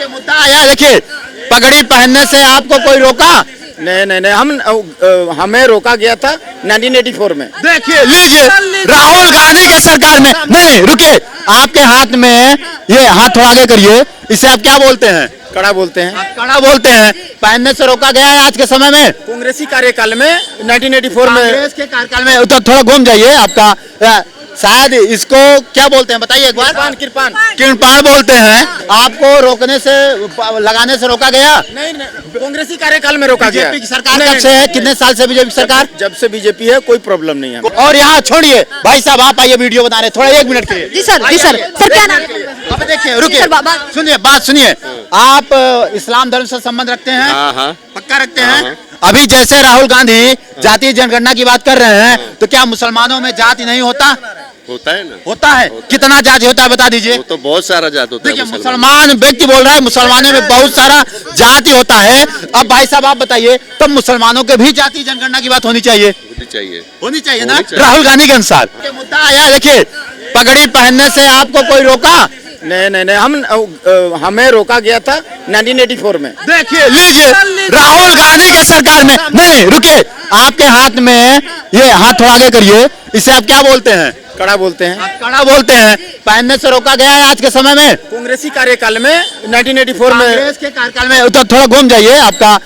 देखिए मुद्दा आया, देखिए पगड़ी पहनने से आपको कोई रोका? नहीं, हमें रोका गया था 1984 में। देखिए लीजिए राहुल गांधी के सरकार में। नहीं रुकिए, आपके हाथ में ये हाथ थोड़ा आगे करिए, इसे आप क्या बोलते हैं? कड़ा बोलते हैं। कड़ा बोलते हैं, पहनने से रोका गया है आज के समय में? कांग्रेसी कार्यकाल में 1984 में, कांग्रेस के कार्यकाल में। तो थोड़ा घूम जाइए, आपका शायद इसको क्या बोलते हैं बताइए एक बार? किरपान बोलते हैं। आपको रोकने से लगाने से रोका गया? नहीं, कांग्रेसी कार्यकाल में रोका गया। बीजेपी की सरकार कब से है? कितने साल से बीजेपी सरकार? जब से बीजेपी है, कोई प्रॉब्लम नहीं है। और यहाँ छोड़िए भाई साहब, आप आइए वीडियो बना रहे, थोड़ा 1 मिनट के लिए। जी सर, जी सर क्या नाम? अब देखिए रुकिए, सुनिए बात सुनिए। आप इस्लाम धर्म से संबंध रखते हैं? पक्का रखते हैं? अभी जैसे राहुल गांधी जातीय जनगणना की बात कर रहे हैं, तो क्या मुसलमानों में जाति नहीं होता? होता है ना। होता है। कितना जाति होता है बता दीजिए? वो तो बहुत सारा जाति होता है। देखिए मुसलमान व्यक्ति बोल रहा है मुसलमानों में बहुत सारा जाति होता है। अब भाई साहब आप बताइए, तब मुसलमानों के भी जातीय जनगणना की बात होनी चाहिए? होनी चाहिए ना, राहुल गांधी के अनुसार। मुद्दा आया, देखिए पगड़ी पहनने से आपको कोई रोका? नहीं, हमें रोका गया था 1984 में। देखिए लीजिए राहुल गांधी के सरकार में। नहीं रुकिए, आपके हाथ में ये हाथ थोड़ा आगे करिए, इसे आप क्या बोलते हैं? कड़ा बोलते हैं। कड़ा बोलते हैं, पहनने से रोका गया है आज के समय में? कांग्रेसी कार्यकाल में 1984 में, कांग्रेस के कार्यकाल में। तो थोड़ा घूम जाइए, आपका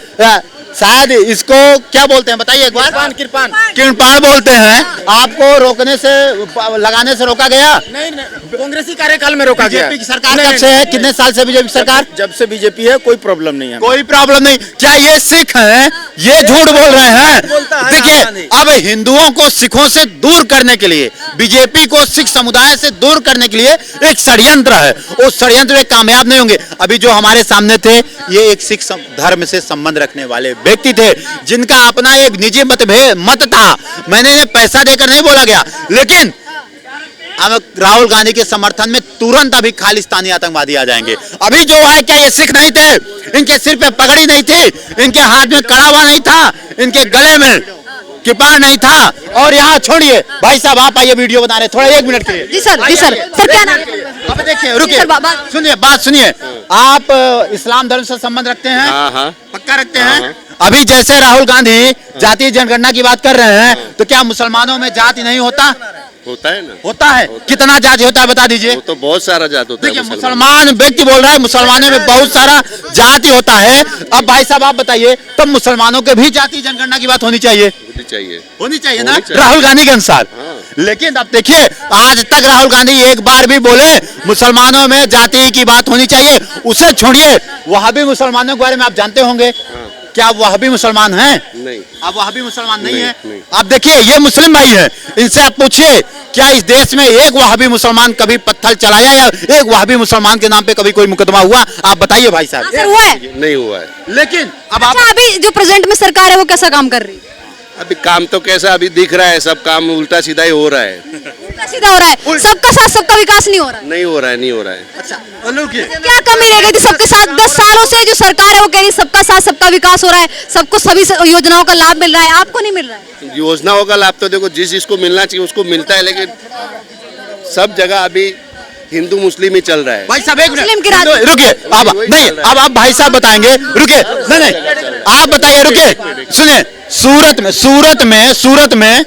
शायद इसको क्या बोलते हैं बताइए एक बार? किरपान बोलते हैं। आपको रोकने से लगाने से रोका गया? नहीं, कांग्रेसी कार्यकाल में रोका गया। बीजेपी की सरकार कब से है? कितने साल से बीजेपी सरकार? जब से बीजेपी है, कोई प्रॉब्लम नहीं है। कोई प्रॉब्लम नहीं। क्या ये सिख हैं? ये झूठ बोल रहे हैं। देखिए अब हिंदुओं को सिखों से दूर करने के लिए, बीजेपी को सिख समुदाय से दूर करने के लिए एक षड्यंत्र है। वो षड्यंत्र में कामयाब नहीं होंगे। अभी जो हमारे सामने थे, ये एक सिख धर्म से संबंध रखने वाले व्यक्ति थे, जिनका अपना एक निजी मत था। मैंने इन्हें पैसा देकर नहीं बोला गया, लेकिन अब राहुल गांधी के समर्थन में तुरंत अभी खालिस्तानी आतंकवादी आ जाएंगे। अभी जो है, क्या ये सिख नहीं थे? इनके सिर पे पगड़ी नहीं थी, इनके हाथ में कड़ा हुआ नहीं था, इनके गले में किरपान नहीं था। और यहाँ छोड़िए भाई साहब, आप आइए वीडियो बना रहे, थोड़ा 1 मिनट के लिए। जी सर, जी सर क्या नाम? अब देखिए रुकिए, सुनिए बात सुनिए। आप इस्लाम धर्म से संबंध रखते हैं? पक्का रखते हैं? अभी जैसे राहुल गांधी जातीय जनगणना की बात कर रहे हैं, तो क्या मुसलमानों में जाति नहीं होता? होता है ना। होता है। कितना जाति होता है बता दीजिए? वो तो बहुत सारा जाति होता है। देखिए मुसलमान व्यक्ति बोल रहा है मुसलमानों में बहुत सारा जाति होता है। अब भाई साहब आप बताइए, तब मुसलमानों के भी जातीय जनगणना की बात होनी चाहिए? होनी चाहिए ना, राहुल गांधी के अनुसार। लेकिन अब देखिए, आज तक राहुल गांधी एक बार भी बोले मुसलमानों में जाति की बात होनी चाहिए? उसे छोड़िए, वहाबी मुसलमानों के बारे में आप जानते होंगे। क्या आप वहाबी मुसलमान हैं? नहीं, आप वहाबी मुसलमान नहीं है। आप देखिए ये मुस्लिम भाई है, इनसे आप पूछिए, क्या इस देश में एक वहाबी मुसलमान कभी पत्थर चलाया या एक वहाबी मुसलमान के नाम पे कभी कोई मुकदमा हुआ? आप बताइए भाई साहब। हुआ है? नहीं हुआ है। लेकिन अब अच्छा, अभी जो प्रेजेंट में सरकार है वो कैसा काम कर रही है? अभी काम तो कैसा अभी दिख रहा है, सब काम उल्टा सीधा ही हो रहा है। उल्टा सीधा हो रहा है, सबका साथ सबका विकास नहीं हो रहा है। नहीं हो रहा है। अच्छा, क्या कमी रह गई थी सबके साथ? 10 सालों से जो सरकार है वो कह रही सबका साथ सबका विकास हो रहा है, सबको सभी योजनाओं का लाभ मिल रहा है, आपको नहीं मिल रहा है? योजनाओं का लाभ तो देखो जिस जिसको मिलना चाहिए उसको मिलता है, लेकिन सब जगह अभी हिंदू मुस्लिम ही चल रहा है। भाई साहब एक मुस्लिम की राजनीति। रुकिए, अब नहीं, अब आप भाई साहब बताएंगे। रुकिए, नहीं आप बताइए, रुकिए सुनिए। सूरत में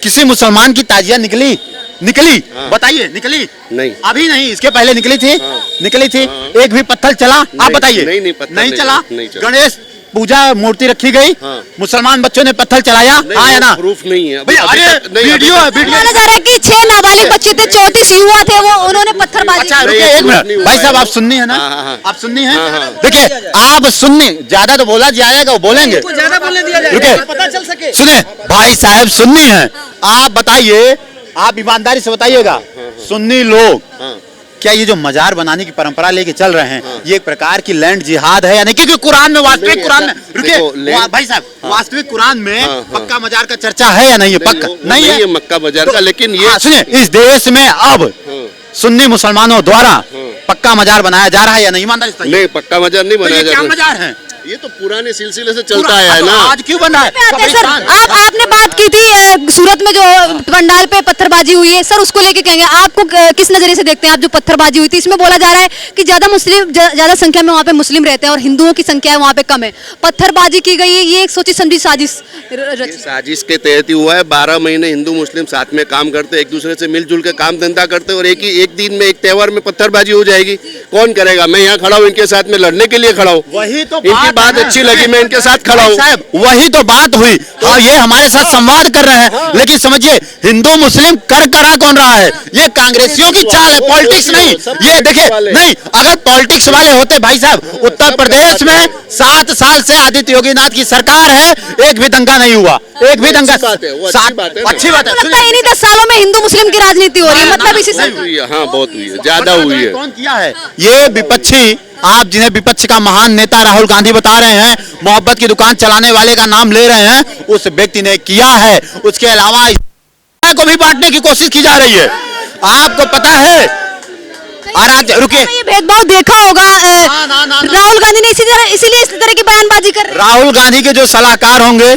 किसी मुसलमान की ताजिया निकली? बताइए निकली? नहीं, अभी नहीं, इसके पहले निकली थी? निकली थी। एक भी पत्थर चला? आप बताइए। नहीं चला। गणेश पूजा मूर्ति रखी गई, मुसलमान बच्चों ने पत्थर चलाया? हाँ या ना? प्रूफ नहीं है। वीडियो माना जा रहा है कि 6 नाबालिग बच्चे थे, 34 युवा थे, वो उन्होंने पत्थरबाजी। अच्छा रुकिए 1 मिनट, भाई साहब आप सुन्नी है ना? आप सुन्नी हैं? देखिए आप सुन्नी, ज्यादा तो बोला जाएगा, वो बोलेंगे, ज्यादा बोलने दिया जाएगा, रुकिए पता चल सके। सुनिए भाई साहब सुन्नी है, आप बताइए, आप ईमानदारी से बताइएगा, सुन्नी लोग क्या ये जो मजार बनाने की परंपरा लेके चल रहे हैं, ये एक प्रकार की लैंड जिहाद है या नहीं? क्योंकि कुरान में, वास्तविक कुरान में, रुकिए भाई साहब, वास्तविक कुरान में पक्का मजार का चर्चा है या नहीं है? पक्का नहीं है मक्का मजार का। लेकिन ये सुनिए, इस देश में अब सुन्नी मुसलमानों द्वारा पक्का मजार बनाया जा रहा है या नहीं? ईमानदारी से नहीं, पक्का मजार नहीं बनाया जा रहा। क्या मजार है? ये तो पुराने सिलसिले से चलता आया है ना। आज क्यों बन रहा है? पे आते हैं सर, आपने बात की थी सूरत में जो पंडाल पे पत्थरबाजी हुई है सर, उसको लेके कहेंगे आपको किस नजरिए से देखते हैं आप? जो पत्थरबाजी हुई थी इसमें बोला जा रहा है कि ज्यादा संख्या में वहाँ पे मुस्लिम रहते हैं और हिंदुओं की संख्या वहाँ पे कम है, पत्थरबाजी की गई है, ये एक सोची समझी साजिश ये साजिश के तहत ही हुआ है। 12 महीने हिंदू मुस्लिम साथ में काम करते, एक दूसरे से मिलजुल के काम धंधा करते, और एक दिन में एक त्योहार में पत्थरबाजी हो जाएगी, कौन करेगा? मैं यहाँ खड़ा हूँ, इनके साथ में लड़ने के लिए खड़ा हूँ, वही तो इनकी बात अच्छी लगी, मैं इनके साथ खड़ा हूँ। साहब वही तो बात हुई। हाँ, ये हमारे साथ संवाद कर रहे हैं, लेकिन समझिए हिंदू मुस्लिम कर करा कौन रहा है? ये कांग्रेसियों की चाल है, पॉलिटिक्स नहीं। ये देखिए, नहीं अगर पॉलिटिक्स वाले होते भाई साहब, उत्तर प्रदेश में 7 साल से आदित्य योगीनाथ की सरकार है, एक भी दंगा नहीं हुआ, एक भी दंगा। अच्छी बात है। लगता है इन्हीं 10 सालों में हिंदू मुस्लिम की राजनीति हो रही है, मतलब इसी से। हाँ बहुत हुई है, ज्यादा हुई है। कौन किया है? ये विपक्षी, आप जिन्हें विपक्ष का महान नेता राहुल गांधी बता रहे हैं, मोहब्बत की दुकान चलाने वाले का नाम ले रहे हैं, उस व्यक्ति ने किया है। उसके अलावा को भी बांटने की कोशिश की जा रही है। आपको पता है रुकिए, ये भेदभाव देखा होगा राहुल गांधी ने इसीलिए इस तरह की बयानबाजी कर रहे हैं। राहुल गांधी के जो सलाहकार होंगे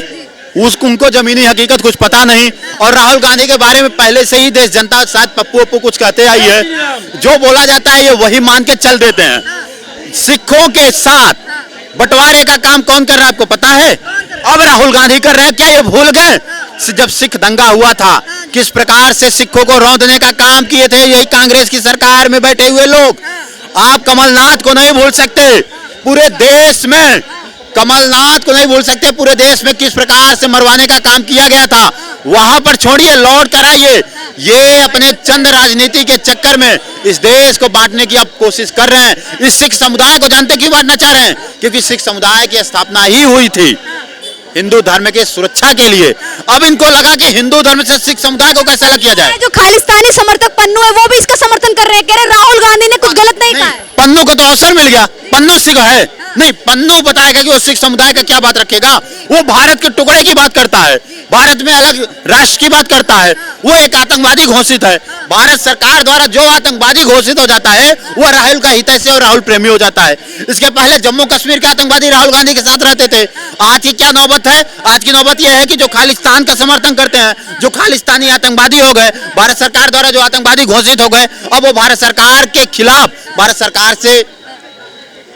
उनको जमीनी हकीकत कुछ पता नहीं, और राहुल गांधी के बारे में पहले से ही देश जनता शायद पप्पू कुछ कहते आई है, जो बोला जाता है ये वही मान के चल देते हैं। सिखों के साथ बंटवारे का काम कौन कर रहा है आपको पता है? अब राहुल गांधी कर रहे हैं। क्या ये भूल गए जब सिख दंगा हुआ था किस प्रकार से सिखों को रौंदने का काम किए थे यही कांग्रेस की सरकार में बैठे हुए लोग? आप कमलनाथ को नहीं भूल सकते, पूरे देश में कमलनाथ को नहीं भूल सकते, पूरे देश में किस प्रकार से मरवाने का काम किया गया था। वहां पर छोड़िए, लौट कर आइए। ये अपने चंद राजनीति के चक्कर में इस देश को बांटने की आप कोशिश कर रहे हैं। इस सिख समुदाय को जानते क्यों बांटना चाह रहे हैं? क्योंकि सिख समुदाय की स्थापना ही हुई थी हिंदू धर्म के सुरक्षा के लिए। अब इनको लगा कि हिंदू धर्म से सिख समुदाय को कैसे अलग किया जाए। जो खालिस्तानी समर्थक पन्नू है वो भी इसका समर्थन कर रहे हैं, कह रहे राहुल गांधी ने कुछ गलत नहीं कहा है। पन्नू को तो अवसर मिल गया, पन्नू सिख है नहीं, पन्नू बताएगा कि वो सिख समुदाय का क्या बात रखेगा। वो भारत के टुकड़े की बात करता है, भारत में अलग राष्ट्र की बात करता है, वो एक आतंकवादी घोषित है। भारत सरकार द्वारा जो आतंकवादी घोषित हो जाता है वो राहुल का हितैषी और राहुल प्रेमी हो जाता है। इसके पहले जम्मू कश्मीर के आतंकवादी राहुल गांधी के साथ रहते थे। आज की क्या नौबत है? आज की नौबत यह है कि जो खालिस्तान का समर्थन करते हैं, जो खालिस्तानी आतंकवादी हो गए, भारत सरकार द्वारा जो आतंकवादी घोषित हो गए, अब वो भारत सरकार के खिलाफ, भारत सरकार से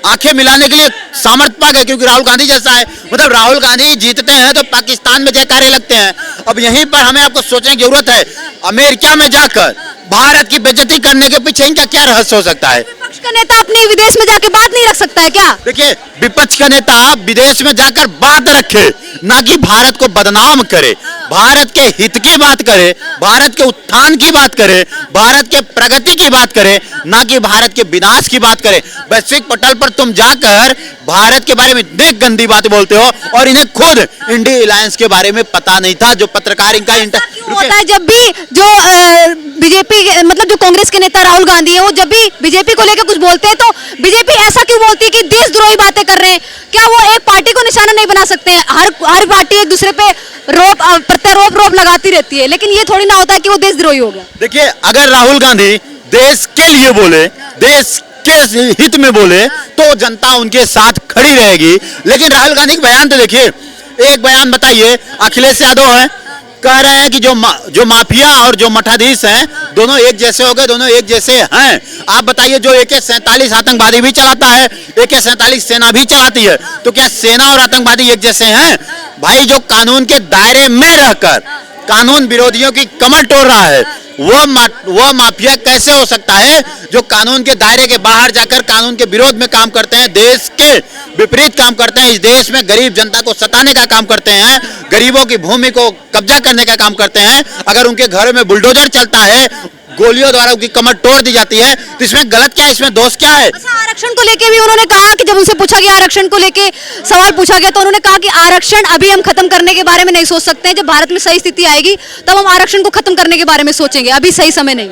आंखें मिलाने के लिए सामर्थ्य पा गए, क्योंकि राहुल गांधी जैसा है। मतलब राहुल गांधी जीतते हैं तो पाकिस्तान में जयकारे लगते हैं। अब यहीं पर हमें आपको सोचने की जरूरत है, अमेरिका में जाकर भारत की बेइज्जती करने के पीछे इनका क्या रहस्य हो सकता है? विपक्ष का नेता अपने विदेश में जाके बात नहीं रख सकता है क्या? देखिए, विपक्ष का नेता विदेश में जाकर बात रखे, ना कि भारत को बदनाम करे, भारत के हित की बात करे, भारत के उत्थान की बात करे, भारत के प्रगति की बात करे, ना कि भारत के विनाश की बात करे। वैश्विक पटल पर तुम जाकर भारत के बारे में इतनी गंदी बातें बोलते हो, और इन्हें खुद इंडिया अलायंस के बारे में पता नहीं था। जो पत्रकार इनका होता है, जब भी जो बीजेपी मतलब जो कांग्रेस के नेता राहुल गांधी है, वो जब भी बीजेपी को लेकर कुछ बोलते हैं तो बीजेपी ऐसा क्यों बोलती है कि देशद्रोही बातें कर रहे हैं? क्या वो एक पार्टी को निशाना नहीं बना सकते हैं? हर पार्टी एक दूसरे पे प्रत्यारोप लगाती रहती है, लेकिन ये थोड़ी ना होता है कि वो देशद्रोही हो गया। देखिए, अगर राहुल गांधी देश के लिए बोले, देश के हित में बोले, तो जनता उनके साथ खड़ी रहेगी। लेकिन राहुल गांधी का बयान तो देखिए, एक बयान बताइए, अखिलेश यादव है, कह रहे हैं कि जो माफिया और जो मठाधीश हैं दोनों एक जैसे हो गए, दोनों एक जैसे हैं। आप बताइए, जो AK-47 आतंकवादी भी चलाता है, AK-47 सेना भी चलाती है, तो क्या सेना और आतंकवादी एक जैसे हैं? भाई, जो कानून के दायरे में रहकर कानून विरोधियों की कमर तोड़ रहा है, वो माफिया कैसे हो सकता है जो कानून के दायरे के बाहर जाकर कानून के विरोध में काम करते हैं, देश के विपरीत काम करते हैं, इस देश में गरीब जनता को सताने का काम करते हैं, गरीबों की भूमि को कब्जा करने का काम करते हैं। अगर उनके घरों में बुलडोजर चलता है, गोलियों द्वारा उनकी कमर तोड़ दी जाती है, तो इसमें गलत क्या है, इसमें दोष क्या है? आरक्षण को लेके भी उन्होंने कहा कि जब उनसे पूछा गया, आरक्षण को लेके सवाल पूछा गया, तो उन्होंने कहा कि आरक्षण अभी हम खत्म करने के बारे में नहीं सोच सकते हैं, जब भारत में सही स्थिति आएगी तब हम आरक्षण को खत्म करने के बारे में सोचेंगे, अभी सही समय नहीं।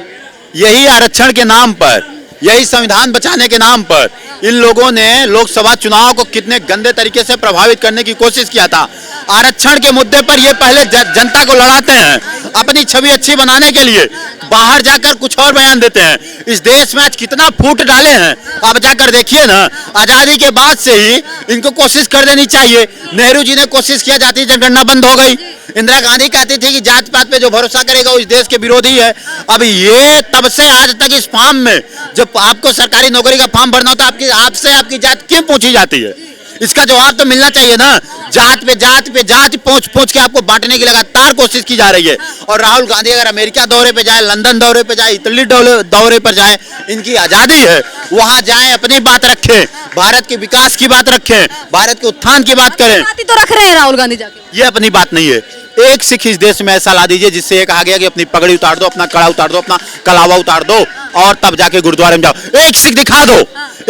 यही आरक्षण के नाम पर, यही संविधान बचाने के नाम पर इन लोगों ने लोकसभा चुनाव को कितने गंदे तरीके से प्रभावित करने की कोशिश किया था। आरक्षण के मुद्दे पर ये पहले जनता को लड़ाते हैं, अपनी छवि अच्छी बनाने के लिए बाहर जाकर कुछ और बयान देते हैं। इस देश में आज कितना फूट डाले हैं, आप जाकर देखिए ना। आजादी के बाद से ही इनको कोशिश कर देनी चाहिए। नेहरू जी ने कोशिश किया, जाति जनगणना बंद हो गई। इंदिरा गांधी कहती थी कि जात पात पे जो भरोसा करेगा वो इस देश के विरोधी है। अब ये तब से आज तक इस फॉर्म में, जब आपको सरकारी नौकरी का फॉर्म भरना होता है, आपसे आपकी जात क्यों पूछी जाती है? इसका जवाब तो मिलना चाहिए ना। जात पे जात पूछ के आपको बांटने की लगातार कोशिश की जा रही है। और राहुल गांधी अगर अमेरिका दौरे पे जाए, लंदन दौरे पे जाए, इटली दौरे पर जाए, इनकी आजादी है, वहां जाए, अपनी बात रखें, भारत के विकास की बात रखें, भारत के उत्थान की बात करें। बात ही तो रख रहे हैं राहुल गांधी जाके। ये अपनी बात नहीं है। एक सिख इस देश में ऐसा ला दीजिए जिससे ये कहा गया कि अपनी पगड़ी उतार दो, अपना कड़ा उतार दो, अपना कलावा उतार दो और तब जाके गुरुद्वारे में जाओ। एक सिख दिखा दो,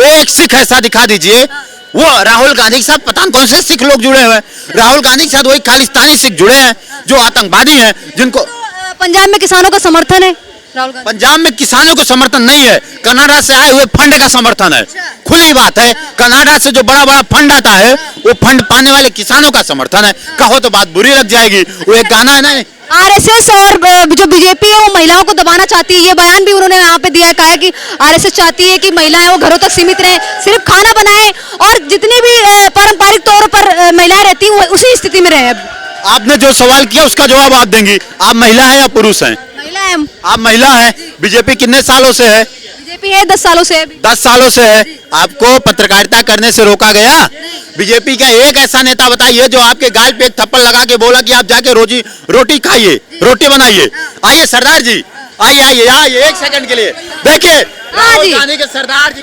एक सिख ऐसा दिखा दीजिए। वो राहुल गांधी के साथ पता नहीं कौन से सिख लोग जुड़े हुए हैं। राहुल गांधी के साथ वही खालिस्तानी सिख जुड़े हैं जो आतंकवादी हैं, जिनको पंजाब में किसानों का समर्थन है राहुल गांधी। पंजाब में किसानों को समर्थन नहीं है, कनाडा से आए हुए फंड का समर्थन है। खुली बात है, कनाडा से जो बड़ा बड़ा फंड आता है वो फंड पाने वाले किसानों का समर्थन है। कहो तो बात बुरी लग जाएगी। वो एक गाना है ना, आरएसएस और जो बीजेपी है वो महिलाओं को दबाना चाहती है। ये बयान भी उन्होंने यहाँ पे दिया है, कहा है कि आरएसएस चाहती है कि महिलाएं वो घरों तक सीमित रहें, सिर्फ खाना बनाएं और जितनी भी पारंपरिक तौर पर महिलाएं रहती हैं वो उसी स्थिति में रहें। आपने जो सवाल किया उसका जवाब आप देंगी। आप महिला हैं या पुरुष हैं? महिला है हम। आप महिला हैं। बीजेपी कितने सालों से है? बीजेपी है 10 सालों से। 10 सालों से है। आपको पत्रकारिता करने से रोका गया? बीजेपी का एक ऐसा नेता बताइए जो आपके गाल पे एक थप्पड़ लगा के बोला कि आप जाके रोटी खाइए, रोटी बनाइए। आइए सरदार जी, आइए एक सेकंड के लिए देखिए, राहुल गांधी के सरदार जी